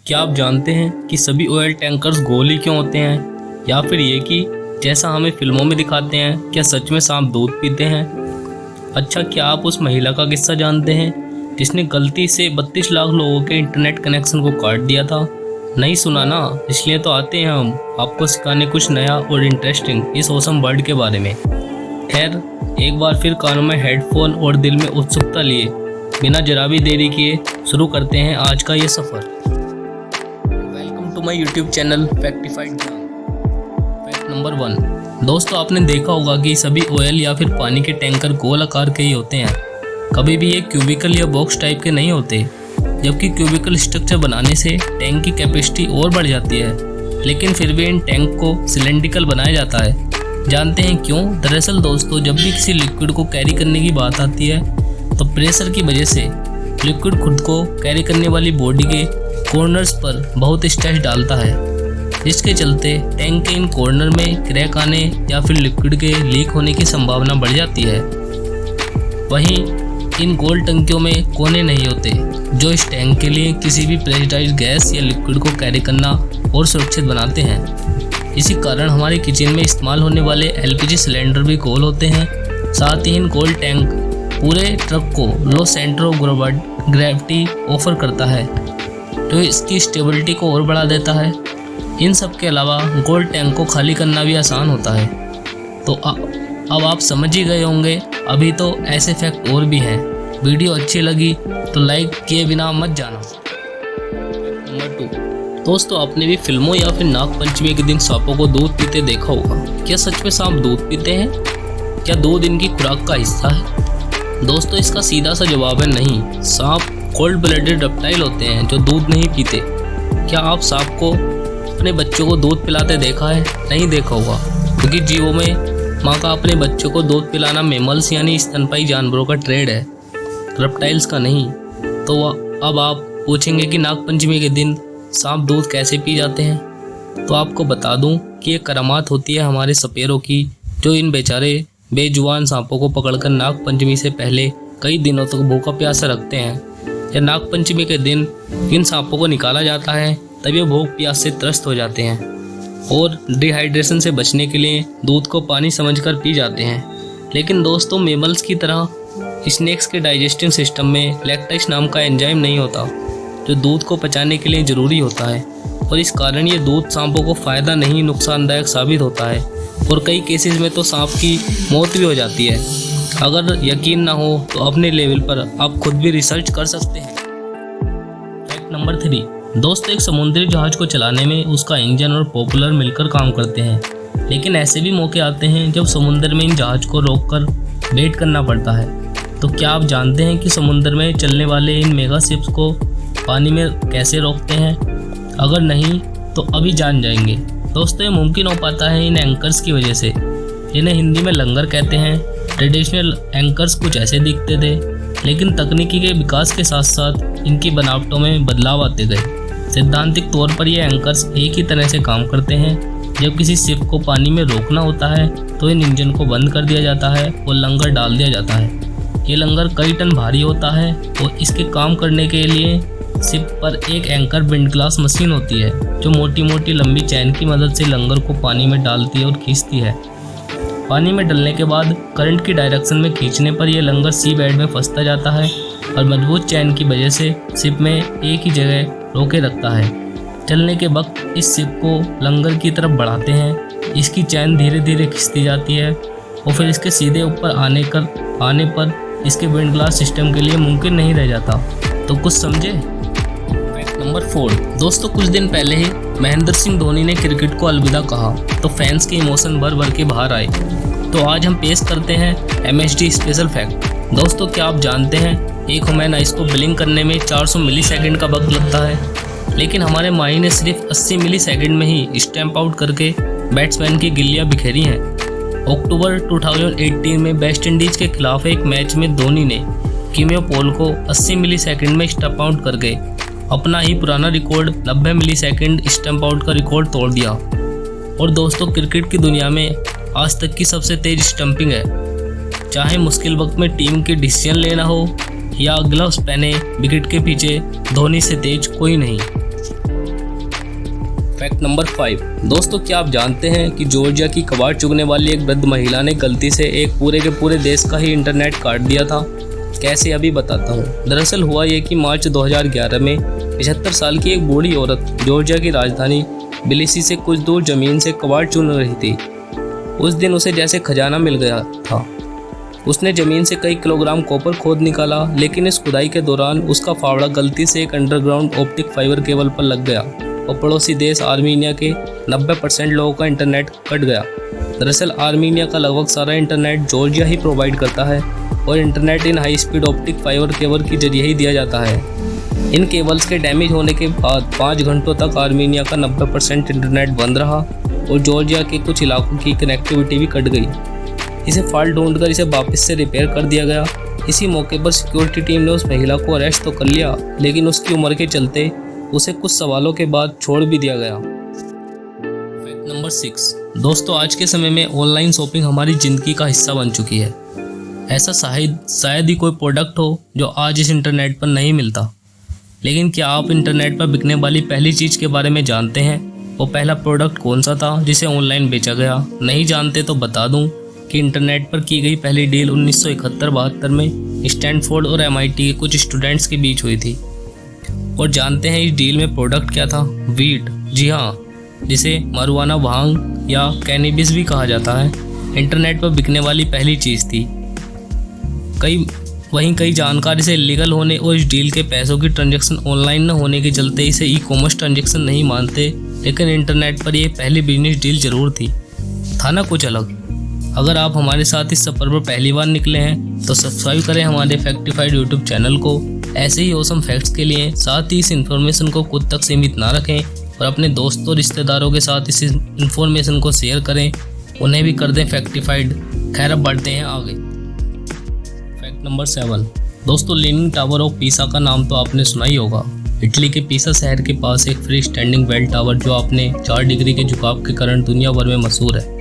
क्या आप जानते हैं कि सभी ऑयल टैंकर्स गोल ही क्यों होते हैं, या फिर ये कि जैसा हमें फिल्मों में दिखाते हैं, क्या सच में सांप दूध पीते हैं? अच्छा, क्या आप उस महिला का किस्सा जानते हैं जिसने गलती से 32 लाख लोगों के इंटरनेट कनेक्शन को काट दिया था? नहीं सुना ना, इसलिए तो आते हैं हम आपको सिखाने कुछ नया और इंटरेस्टिंग इस ऑसम वर्ल्ड के बारे में। खैर, एक बार फिर कानों में हेडफोन और दिल में उत्सुकता लिए बिना जरा भी देरी किए शुरू करते हैं आज का ये सफ़र। Welcome to my YouTube channel factified ज्ञान। Fact number 1। दोस्तों, आपने देखा होगा कि सभी ऑयल या फिर पानी के टैंकर गोल आकार के ही होते हैं। कभी भी ये क्यूबिकल या बॉक्स टाइप के नहीं होते, जबकि क्यूबिकल स्ट्रक्चर बनाने से टैंक की कैपेसिटी और बढ़ जाती है, लेकिन फिर भी इन टैंक को सिलेंड्रिकल बनाया जाता है। जानते हैं क्यों? दरअसल दोस्तों, जब भी किसी लिक्विड को कैरी करने की बात आती है तो प्रेशर की वजह से लिक्विड खुद को कैरी करने वाली बॉडी के कॉर्नर्स पर बहुत स्ट्रेस डालता है, जिसके चलते टैंक के इन कॉर्नर में क्रैक आने या फिर लिक्विड के लीक होने की संभावना बढ़ जाती है। वहीं इन गोल टंकियों में कोने नहीं होते, जो इस टैंक के लिए किसी भी प्रेशराइज्ड गैस या लिक्विड को कैरी करना और सुरक्षित बनाते हैं। इसी कारण हमारे किचन में इस्तेमाल होने वाले एलपीजी सिलेंडर भी गोल होते हैं। साथ ही इन गोल टैंक पूरे ट्रक को लो सेंटर ऑफ ग्रेविटी ऑफर करता है, जो इसकी स्टेबिलिटी को और बढ़ा देता है। इन सब के अलावा गोल टैंक को खाली करना भी आसान होता है। तो अब आप समझ ही गए होंगे। अभी तो ऐसे फैक्ट और भी हैं। वीडियो अच्छी लगी तो लाइक किए बिना मत जाना। नंबर 2। दोस्तों, आपने भी फिल्मों या फिर नाग पंचमी के दिन सांपों को दूध पीते देखा होगा। क्या सच में सांप दूध पीते हैं? क्या दूध इनकी खुराक का हिस्सा है? दोस्तों, इसका सीधा सा जवाब है नहीं। सांप कोल्ड ब्लडेड रेप्टाइल होते हैं जो दूध नहीं पीते। क्या आप सांप को अपने बच्चों को दूध पिलाते देखा है? नहीं देखा होगा, क्योंकि जीवों में माँ का अपने बच्चों को दूध पिलाना मेमल्स यानी स्तनपायी जानवरों का ट्रेड है, रेप्टाइल्स का नहीं। तो अब आप पूछेंगे कि नागपंचमी के दिन सांप दूध कैसे पी जाते हैं? तो आपको बता दूं कि ये करामात होती है हमारे सपेरों की, जो इन बेचारे बेजुबान सांपों को पकड़कर नागपंचमी से पहले कई दिनों तक भूखा प्यासा रखते हैं। जब नागपंचमी के दिन इन सांपों को निकाला जाता है तब ये भूख प्यास से त्रस्त हो जाते हैं और डिहाइड्रेशन से बचने के लिए दूध को पानी समझकर पी जाते हैं। लेकिन दोस्तों, मेमल्स की तरह स्नेक्स के डाइजेस्टिंग सिस्टम में लैक्टेज नाम का एंजाइम नहीं होता, जो दूध को पचाने के लिए ज़रूरी होता है, और इस कारण ये दूध सांपों को फ़ायदा नहीं नुकसानदायक साबित होता है, और कई केसेस में तो सांप की मौत भी हो जाती है। अगर यकीन ना हो तो अपने लेवल पर आप खुद भी रिसर्च कर सकते हैं। Fact number 3। दोस्तों, एक समुद्री जहाज को चलाने में उसका इंजन और प्रोपेलर मिलकर काम करते हैं, लेकिन ऐसे भी मौके आते हैं जब समुद्र में इन जहाज को रोककर वेट करना पड़ता है। तो क्या आप जानते हैं कि समुद्र में चलने वाले इन मेगा शिप्स को पानी में कैसे रोकते हैं? अगर नहीं तो अभी जान जाएंगे। दोस्तों, ये मुमकिन हो पाता है इन एंकर्स की वजह से, जिन्हें हिंदी में लंगर कहते हैं। ट्रेडिशनल एंकर्स कुछ ऐसे दिखते थे, लेकिन तकनीकी के विकास के साथ साथ इनकी बनावटों में बदलाव आते गए। सैद्धांतिक तौर पर ये एंकर्स एक ही तरह से काम करते हैं। जब किसी शिप को पानी में रोकना होता है तो इन इंजन को बंद कर दिया जाता है और लंगर डाल दिया जाता है। ये लंगर कई टन भारी होता है और इसके काम करने के लिए शिप पर एक एंकर विंड ग्लास मशीन होती है, जो मोटी मोटी लंबी चैन की मदद से लंगर को पानी में डालती है और खींचती है। पानी में डलने के बाद करंट की डायरेक्शन में खींचने पर यह लंगर सी बेड में फंसता जाता है और मजबूत चैन की वजह से शिप में एक ही जगह रोके रखता है। चलने के वक्त इस शिप को लंगर की तरफ बढ़ाते हैं। इसकी चैन धीरे धीरे खिंचती जाती है और फिर इसके सीधे ऊपर आने पर इसके विंड ग्लास सिस्टम के लिए मुमकिन नहीं रह जाता। तो कुछ समझे? नंबर 4। दोस्तों, कुछ दिन पहले ही महेंद्र सिंह धोनी ने क्रिकेट को अलविदा कहा, तो फैंस के इमोशन भर भर के बाहर आए। तो आज हम पेश करते हैं एमएचडी स्पेशल फैक्ट। दोस्तों, क्या आप जानते हैं एक ह्यूमन आइस को ब्लिंक करने में 400 मिली सेकेंड का वक्त लगता है, लेकिन हमारे माही ने सिर्फ 80 मिली सेकेंड में ही स्टैंप आउट करके बैट्समैन की गिल्लियां बिखेरी हैं। अक्टूबर 2018 में वेस्ट इंडीज़ के खिलाफ एक मैच में धोनी ने किमियो पॉल को 80 मिली सेकेंड में स्टंप आउट करके अपना ही पुराना रिकॉर्ड 90 मिली सेकेंड स्टंप आउट का रिकॉर्ड तोड़ दिया। और दोस्तों, क्रिकेट की दुनिया में आज तक की सबसे तेज स्टंपिंग है। चाहे मुश्किल वक्त में टीम के डिसीजन लेना हो या ग्लव्स पहने विकेट के पीछे, धोनी से तेज कोई नहीं। Fact number 5। दोस्तों, क्या आप जानते हैं कि जॉर्जिया की कबाड़ चुगने वाली एक वृद्ध महिला ने गलती से एक पूरे के पूरे देश का ही इंटरनेट काट दिया था। कैसे, अभी बताता हूँ। दरअसल हुआ ये कि मार्च 2011 में 75 साल की एक बूढ़ी औरत जॉर्जिया की राजधानी बिलिसी से कुछ दूर जमीन से कबाड़ चुन रही थी। उस दिन उसे जैसे खजाना मिल गया था। उसने जमीन से कई किलोग्राम कॉपर खोद निकाला, लेकिन इस खुदाई के दौरान उसका फावड़ा गलती से एक अंडरग्राउंड ऑप्टिक फाइबर केबल पर लग गया और पड़ोसी देश आर्मीनिया के 90% लोगों का इंटरनेट कट गया। दरअसल आर्मीनिया का लगभग सारा इंटरनेट जॉर्जिया ही प्रोवाइड करता है और internet in high speed optic fibre cable के जरिए ही दिया जाता है। इन केबल्स के डैमेज होने के बाद 5 घंटों तक आर्मीनिया का 90% इंटरनेट बंद रहा और जॉर्जिया के कुछ इलाकों की कनेक्टिविटी भी कट गई। इसे फॉल्ट ढूंढकर इसे वापस से रिपेयर कर दिया गया। इसी मौके पर सिक्योरिटी टीम ने उस महिला को अरेस्ट तो कर लिया, लेकिन उसकी उम्र के चलते उसे कुछ सवालों के बाद छोड़ भी दिया गया। Fact number 6। दोस्तों, आज के समय में ऑनलाइन शॉपिंग हमारी ज़िंदगी का हिस्सा बन चुकी है। ऐसा शायद ही कोई प्रोडक्ट हो जो आज इस इंटरनेट पर नहीं मिलता। लेकिन क्या आप इंटरनेट पर बिकने वाली पहली चीज़ के बारे में जानते हैं? वो पहला प्रोडक्ट कौन सा था जिसे ऑनलाइन बेचा गया? नहीं जानते तो बता दूं कि इंटरनेट पर की गई पहली डील 1971-72 में स्टैनफोर्ड और MIT के कुछ स्टूडेंट्स के बीच हुई थी। और जानते हैं इस डील में प्रोडक्ट क्या था? वीट। जी हाँ, जिसे मरुआना भांग या कैनबिस भी कहा जाता है, इंटरनेट पर बिकने वाली पहली चीज़ थी। कई जानकार इसे इलीगल होने और इस डील के पैसों की ट्रांजैक्शन ऑनलाइन न होने के चलते इसे ई-कॉमर्स ट्रांजैक्शन नहीं मानते, लेकिन इंटरनेट पर यह पहली बिजनेस डील जरूर थी। था ना कुछ अलग। अगर आप हमारे साथ इस सफ़र पर पहली बार निकले हैं तो सब्सक्राइब करें हमारे फैक्टिफाइड यूट्यूब चैनल को ऐसे ही ऑसम फैक्ट्स के लिए। साथ ही इस इन्फॉर्मेशन को खुद तक सीमित ना रखें और अपने दोस्तों रिश्तेदारों के साथ इस इन्फॉर्मेशन को शेयर करें, उन्हें भी कर दें फैक्टिफाइड। खैर, अब बढ़ते हैं आगे। Fact number 7। दोस्तों, लीनिंग टावर ऑफ पीसा का नाम तो आपने सुना ही होगा। इटली के पीसा शहर के पास एक फ्री स्टैंडिंग बेल टावर जो अपने 4 डिग्री के झुकाव के कारण दुनिया भर में मशहूर है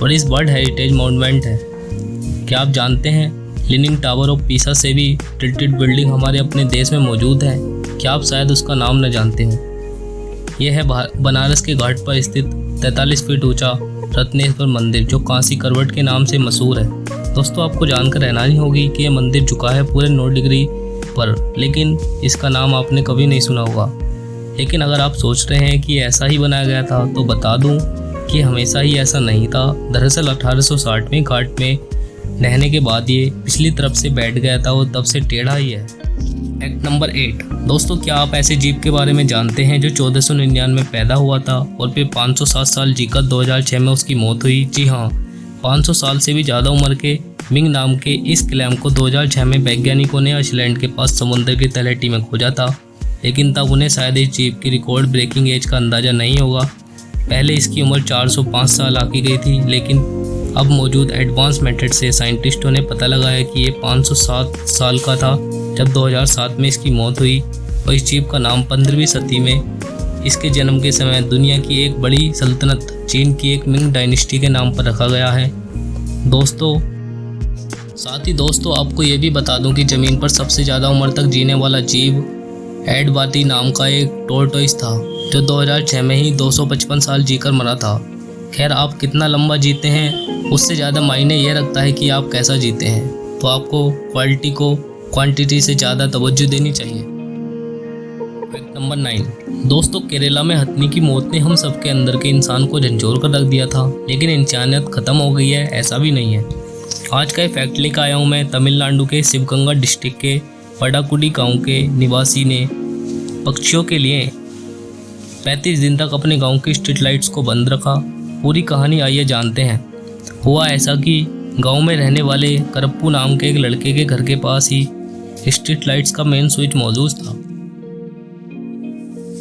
और इस वर्ल्ड हेरिटेज मॉन्यूमेंट है। क्या आप जानते हैं लीनिंग टावर ऑफ पीसा से भी टिल्टेड बिल्डिंग हमारे अपने देश में मौजूद है? क्या आप शायद उसका नाम न जानते हो? यह है बनारस के घाट पर स्थित 43 फीट ऊंचा रत्नेश्वर मंदिर जो कांसी करवट के नाम से मशहूर है। दोस्तों, आपको जानकर हैरानी होगी कि यह मंदिर झुका है पूरे 9 डिग्री पर, लेकिन इसका नाम आपने कभी नहीं सुना होगा। लेकिन अगर आप सोच रहे हैं कि ऐसा ही बनाया गया था तो बता दूं कि हमेशा ही ऐसा नहीं था। दरअसल 1860 में घाट में नहाने के बाद ये पिछली तरफ से बैठ गया था और तब से टेढ़ा ही है। Fact number 8। दोस्तों, क्या आप ऐसे जीव के बारे में जानते हैं जो 1499 में पैदा हुआ था और फिर 507 साल जीकर 2006 में उसकी मौत हुई? जी हाँ, 500 साल से भी ज़्यादा उम्र के मिंग नाम के इस क्लैम को 2006 में वैज्ञानिकों ने आइसलैंड के पास समुद्र की तलहटी में खोजा था, लेकिन तब उन्हें शायद इस जीव की रिकॉर्ड ब्रेकिंग एज का अंदाज़ा नहीं होगा। पहले इसकी उम्र 405 साल आकी गई थी, लेकिन अब मौजूद एडवांस मेथड से साइंटिस्टों ने पता लगाया कि ये 507 साल का था जब 2007 में इसकी मौत हुई। और इस जीव का नाम 15वीं सदी में इसके जन्म के समय दुनिया की एक बड़ी सल्तनत चीन की एक मिंग डायनेस्टी के नाम पर रखा गया है। साथ ही दोस्तों आपको ये भी बता दूं कि ज़मीन पर सबसे ज़्यादा उम्र तक जीने वाला जीव एडवाती नाम का एक टोर्टोइस था जो 2006 में ही 255 साल जीकर मरा था। खैर, आप कितना लंबा जीते हैं उससे ज़्यादा मायने ये रखता है कि आप कैसा जीते हैं, तो आपको क्वालिटी को क्वांटिटी से ज़्यादा तवज्जो देनी चाहिए। Fact number 9। दोस्तों, केरला में हथनी की मौत ने हम सबके अंदर के इंसान को झंझोर कर रख दिया था, लेकिन इंसानियत ख़त्म हो गई है, ऐसा भी नहीं है। आज का ये फैक्ट लेकर आया हूँ मैं तमिलनाडु के शिवगंगा डिस्ट्रिक्ट के पडाकुडी गांव के निवासी ने पक्षियों के लिए 35 दिन तक अपने गांव की स्ट्रीट लाइट्स को बंद रखा। पूरी कहानी आइए जानते हैं। हुआ ऐसा कि गांव में रहने वाले करप्पू नाम के एक लड़के के घर के पास ही स्ट्रीट लाइट्स का मेन स्विच मौजूद था।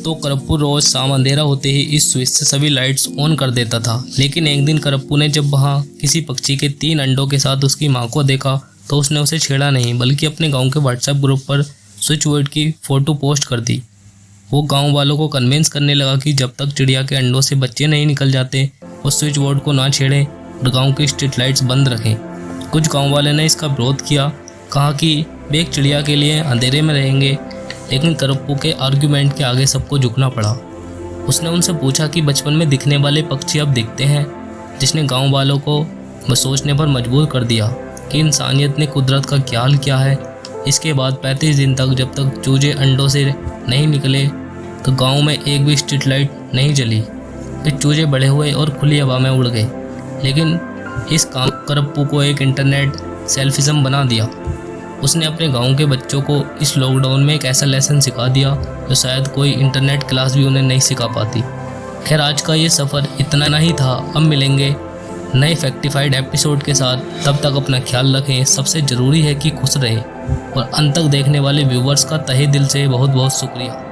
तो करप्पू रोज शाम अंधेरा होते ही इस स्विच से सभी लाइट्स ऑन कर देता था। लेकिन एक दिन करप्पू ने जब वहाँ किसी पक्षी के 3 अंडों के साथ उसकी माँ को देखा तो उसने उसे छेड़ा नहीं, बल्कि अपने गांव के व्हाट्सएप ग्रुप पर स्विच बोर्ड की फ़ोटो पोस्ट कर दी। वो गांव वालों को कन्विंस करने लगा कि जब तक चिड़िया के अंडों से बच्चे नहीं निकल जाते उस स्विच बोर्ड को ना छेड़ें और गांव की स्ट्रीट लाइट्स बंद रखें। कुछ गांव वाले ने इसका विरोध किया, कहा कि वे एक चिड़िया के लिए अंधेरे में रहेंगे, लेकिन करप्पू के आर्ग्यूमेंट के आगे सबको झुकना पड़ा। उसने उनसे पूछा कि बचपन में दिखने वाले पक्षी अब दिखते हैं, जिसने गांव वालों को बस सोचने पर मजबूर कर दिया कि इंसानियत ने कुदरत का क्या हाल किया है। इसके बाद 35 दिन तक जब तक चूजे अंडों से नहीं निकले तो गांव में एक भी स्ट्रीट लाइट नहीं जली। फिर चूजे बड़े हुए और खुली हवा में उड़ गए, लेकिन इस काम करप्पू को एक इंटरनेट सेल्फिज्म बना दिया। उसने अपने गांव के बच्चों को इस लॉकडाउन में एक ऐसा लेसन सिखा दिया जो शायद कोई इंटरनेट क्लास भी उन्हें नहीं सिखा पाती। खैर, आज का ये सफ़र इतना ही था। अब मिलेंगे नए फैक्टिफाइड एपिसोड के साथ। तब तक अपना ख्याल रखें। सबसे ज़रूरी है कि खुश रहें। और अंत तक देखने वाले व्यूवर्स का तहे दिल से बहुत बहुत शुक्रिया।